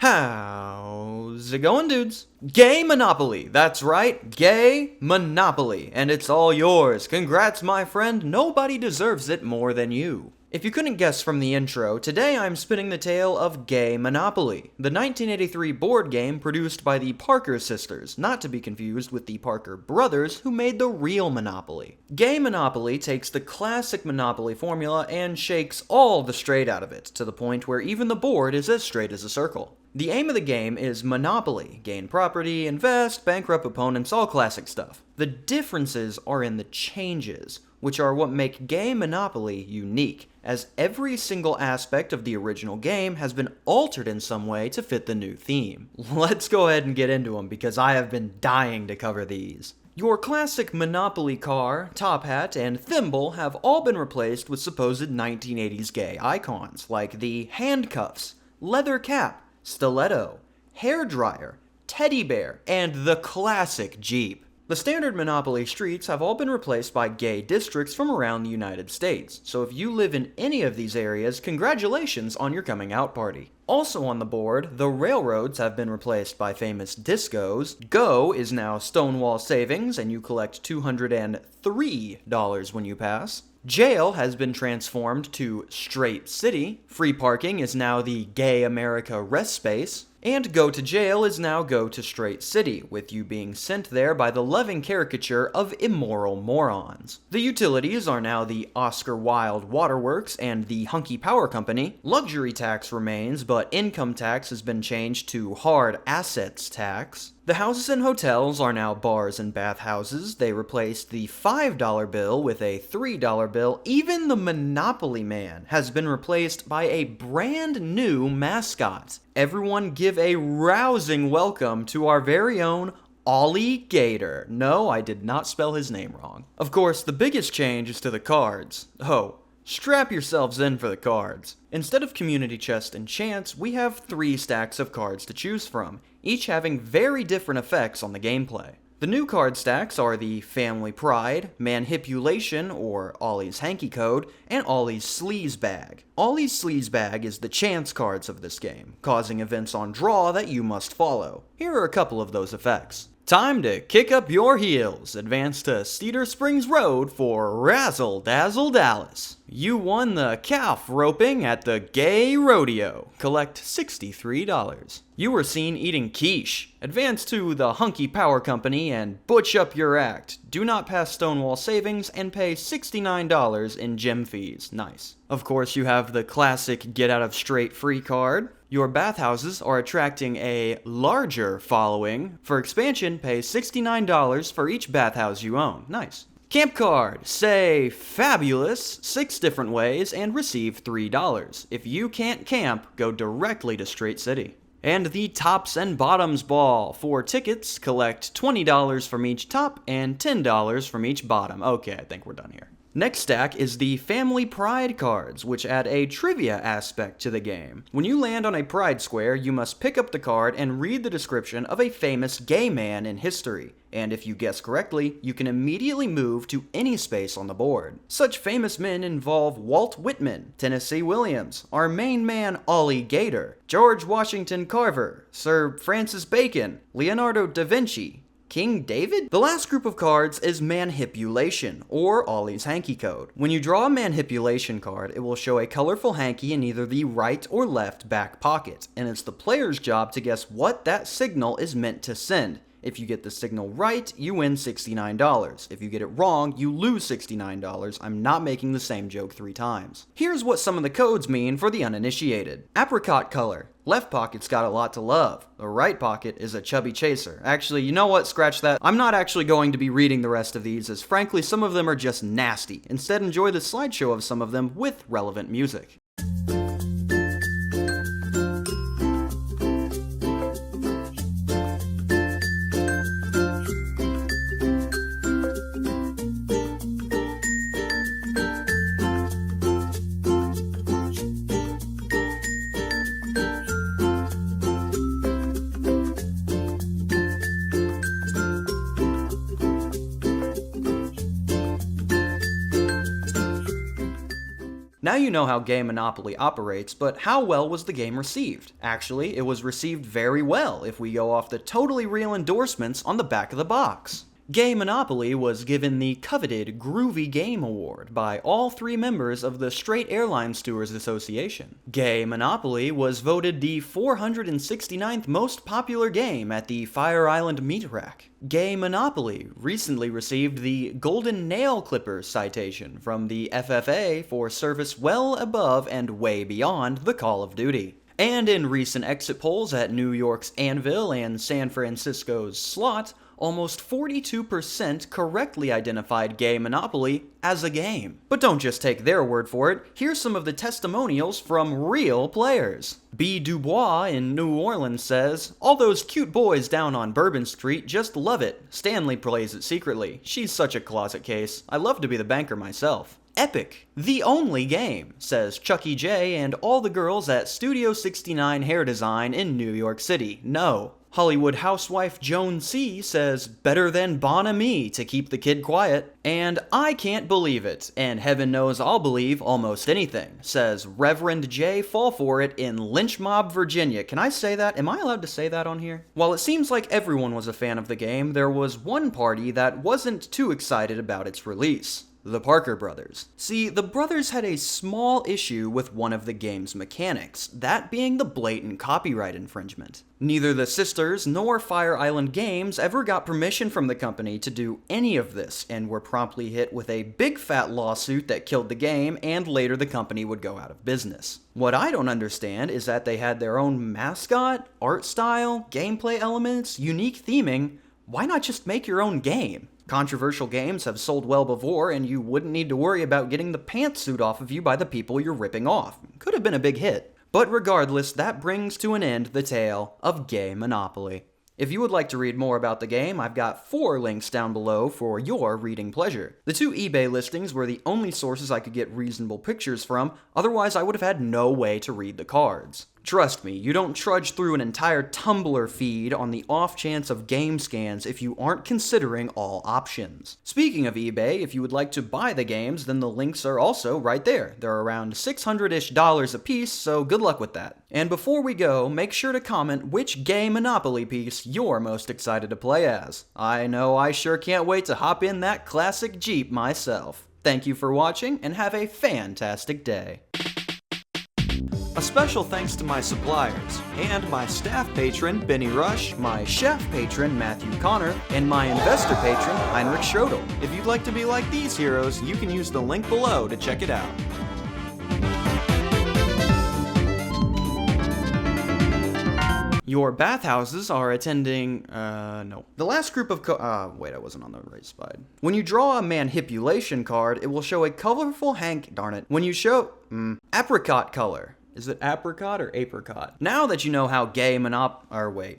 How's it going, dudes? Gay Monopoly. That's right, Gay Monopoly. And it's all yours. Congrats, my friend. Nobody deserves it more than you. If you couldn't guess from the intro, today I'm spinning the tale of Gay Monopoly, the 1983 board game produced by the Parker sisters, not to be confused with the Parker brothers who made the real Monopoly. Gay Monopoly takes the classic Monopoly formula and shakes all the straight out of it, to the point where even the board is as straight as a circle. The aim of the game is Monopoly. Gain property, invest, bankrupt opponents, all classic stuff. The differences are in the changes, which are what make Gay Monopoly unique, as every single aspect of the original game has been altered in some way to fit the new theme. Let's go ahead and get into them, because I have been dying to cover these. Your classic Monopoly car, top hat, and thimble have all been replaced with supposed 1980s gay icons, like the handcuffs, leather cap, stiletto, hairdryer, teddy bear, and the classic Jeep. The standard Monopoly streets have all been replaced by gay districts from around the United States, so if you live in any of these areas, congratulations on your coming out party. Also on the board, the railroads have been replaced by famous discos, Go is now Stonewall Savings and you collect $203 when you pass, Jail has been transformed to Straight City, free parking is now the Gay America Rest Space, and Go to Jail is now Go to Straight City, with you being sent there by the loving caricature of immoral morons. The utilities are now the Oscar Wilde Waterworks and the Hunky Power Company. Luxury tax remains, but income tax has been changed to hard assets tax. The houses and hotels are now bars and bathhouses. They replaced the $5 bill with a $3 bill. Even the Monopoly Man has been replaced by a brand new mascot. Everyone give a rousing welcome to our very own Ollie Gator. No, I did not spell his name wrong. Of course, the biggest change is to the cards. Oh, strap yourselves in for the cards. Instead of community chest and chance, we have 3 stacks of cards to choose from, each having very different effects on the gameplay. The new card stacks are the Family Pride, Manipulation, or Ollie's Hanky Code, and Ollie's Sleaze Bag. Ollie's Sleaze Bag is the chance cards of this game, causing events on draw that you must follow. Here are a couple of those effects. Time to kick up your heels. Advance to Cedar Springs Road for Razzle Dazzle Dallas. You won the calf roping at the Gay Rodeo. Collect $63. You were seen eating quiche. Advance to the Hunky Power Company and butch up your act. Do not pass Stonewall Savings and pay $69 in gym fees. Nice. Of course, you have the classic Get Out of Straight Free card. Your bathhouses are attracting a larger following. For expansion, pay $69 for each bathhouse you own. Nice. Camp card. Say fabulous 6 different ways and receive $3. If you can't camp, go directly to Straight City. And the Tops and Bottoms Ball. For tickets, collect $20 from each top and $10 from each bottom. Okay, I think we're done here. Next stack is the Family Pride cards, which add a trivia aspect to the game. When you land on a pride square, you must pick up the card and read the description of a famous gay man in history. And if you guess correctly, you can immediately move to any space on the board. Such famous men involve Walt Whitman, Tennessee Williams, our main man Ollie Gator, George Washington Carver, Sir Francis Bacon, Leonardo da Vinci, King David? The last group of cards is Manipulation, or Ollie's Hanky Code. When you draw a Manipulation card, it will show a colorful hanky in either the right or left back pocket, and it's the player's job to guess what that signal is meant to send. If you get the signal right, you win $69. If you get it wrong, you lose $69. I'm not making the same joke 3 times. Here's what some of the codes mean for the uninitiated. Apricot color. Left pocket's got a lot to love. The right pocket is a chubby chaser. Actually, you know what? Scratch that. I'm not actually going to be reading the rest of these, as frankly, some of them are just nasty. Instead, enjoy the slideshow of some of them with relevant music. Now you know how Gay Monopoly operates, but how well was the game received? Actually, it was received very well if we go off the totally real endorsements on the back of the box. Gay Monopoly was given the coveted Groovy Game Award by all 3 members of the Straight Airline Stewards Association. Gay Monopoly was voted the 469th most popular game at the Fire Island Meat Rack. Gay Monopoly recently received the Golden Nail Clippers citation from the FFA for service well above and way beyond the Call of Duty. And in recent exit polls at New York's Anvil and San Francisco's Slot, almost 42% correctly identified Gay Monopoly as a game. But don't just take their word for it, here's some of the testimonials from real players. B. Dubois in New Orleans says, "All those cute boys down on Bourbon Street just love it. Stanley plays it secretly. She's such a closet case. I love to be the banker myself." Epic. The only game, says Chucky J and all the girls at Studio 69 Hair Design in New York City. No. Hollywood housewife Joan C. says, "Better than Bon Ami to keep the kid quiet." And I can't believe it, and heaven knows I'll believe almost anything, says Reverend J. Fall for It in Lynch Mob, Virginia. Can I say that? Am I allowed to say that on here? While it seems like everyone was a fan of the game, there was one party that wasn't too excited about its release. The Parker Brothers. See, the brothers had a small issue with one of the game's mechanics, that being the blatant copyright infringement. Neither the sisters nor Fire Island Games ever got permission from the company to do any of this, and were promptly hit with a big fat lawsuit that killed the game, and later the company would go out of business. What I don't understand is that they had their own mascot, art style, gameplay elements, unique theming. Why not just make your own game? Controversial games have sold well before, and you wouldn't need to worry about getting the pantsuit off of you by the people you're ripping off. Could have been a big hit. But regardless, that brings to an end the tale of Gay Monopoly. If you would like to read more about the game, I've got 4 links down below for your reading pleasure. The 2 eBay listings were the only sources I could get reasonable pictures from, otherwise I would have had no way to read the cards. Trust me, you don't trudge through an entire Tumblr feed on the off chance of game scans if you aren't considering all options. Speaking of eBay, if you would like to buy the games, then the links are also right there. They're around $600-ish a piece, so good luck with that. And before we go, make sure to comment which Gay Monopoly piece you're most excited to play as. I know I sure can't wait to hop in that classic Jeep myself. Thank you for watching, and have a fantastic day. A special thanks to my suppliers, and my staff patron, Benny Rush, my chef patron, Matthew Connor, and my investor patron, Heinrich Schrodel. If you'd like to be like these heroes, you can use the link below to check it out. Your bathhouses are attending, no. The last group of wait, I wasn't on the right slide. When you draw a manipulation card, it will show a colorful darn it. When you show, apricot color. Is it apricot or apricot? Now that you know how Gay